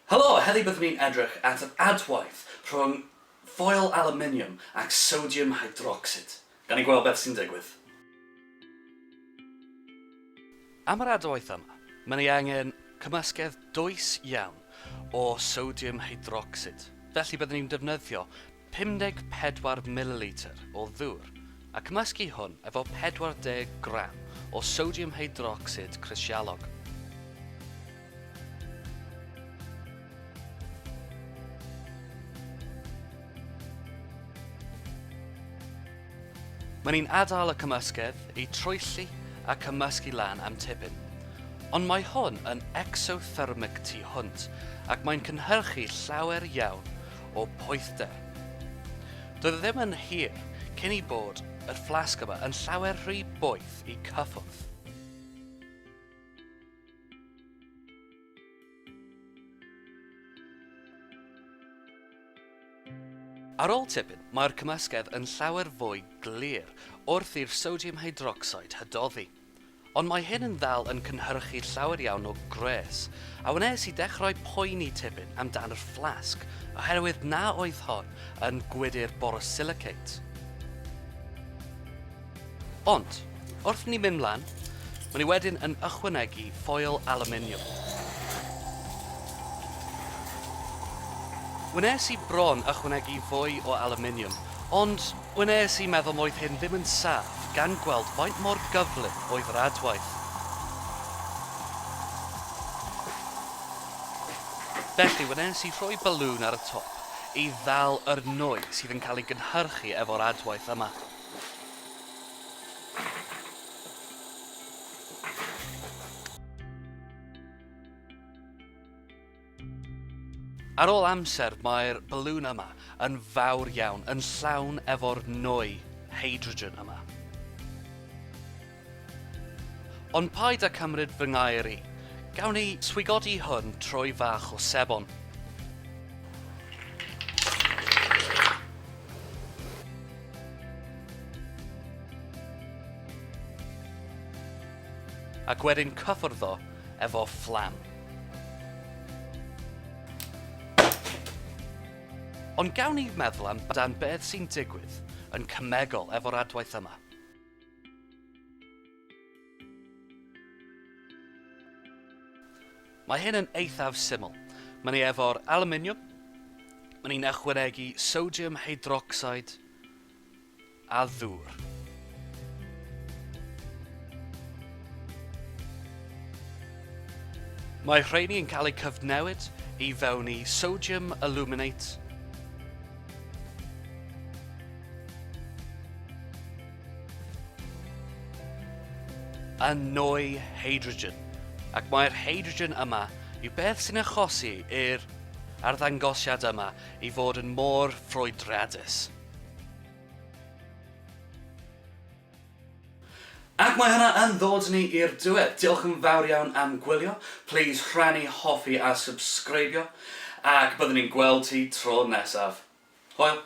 Helo, heddi byddwn ni'n edrych at yr adwaith rhwng foil alwminiwm ac sodiwm hydrocsid. Gan i gweld beth sy'n digwydd. Am yr adwaith yma, mae ni angen cymysgedd dwys iawn o sodiwm hydrocsid. Felly byddwn ni'n defnyddio 54 ml o ddŵr a cymysgu hwn efo 40 gram o sodiwm hydrocsid crisialog. Mae ni'n adael y cymysgedd i trwyllu a cymysgu lan am tipyn. Ond mae hwn yn exothermic tu hwnt ac mae'n cynhyrchu llawer iawn o poethder. Doedd e ddim yn hir cyn i bod y fflasg yma yn llawer rhy boeth i cyffwrdd. Ar ôl tipyn, mae'r cymysgedd yn llawer fwy glir wrth i'r sodiwm hydrocsid hydoddi. Ond mae hyn yn ddal yn cynhyrchu llawer iawn o gres, a wnes i dechrau poeni tipyn amdan yr fflasg, oherwydd na oedd hon yn gwydr borosilicate. Ond, wrth ni mynd mlaen, mae ni wedyn yn ychwanegu foil alwminiwm. Wnes i bron ychwanegu fwy o alwminiwm, ond wnes i meddwl moedd hyn ddim yn saff gan gweld faint mor gyflym oedd yr adwaith. Felly wnes i rhoi balwn ar y top i ddal yr nwy sydd yn cael ei gynhyrchu efo'r adwaith yma. Ar ôl amser, mae'r balwn yma yn fawr iawn, yn llawn efo'r nwy hydrogen yma. Ond paid â cymryd fy ngair i, gawn ni swigodi hwn trwy fach o sebon. Ac wedyn cyffwrdd o efo fflam. Ond gawn ni meddwl amdan beth sy'n digwydd yn cymegol efo'r adwaith yma. Mae hyn yn eithaf syml. Mae ni efo'r alwminiwm, mae ni'n ychwanegu sodiwm hydrocsid a ddŵr. Mae rheini yn cael eu cyfnewid i fewn i sodiwm aluminate, a nwy hydrogen, ac mae'r hydrogen yma yw beth sy'n achosi i'r arddangosiad yma i fod yn mor ffrwydriadus. Ac mae hynna yn ddod ni i'r diwedd. Diolch yn fawr iawn am gwylio. Please rhannu, hoffi a subscribio. Ac byddwn ni'n gweld ti tro nesaf. Hwyl!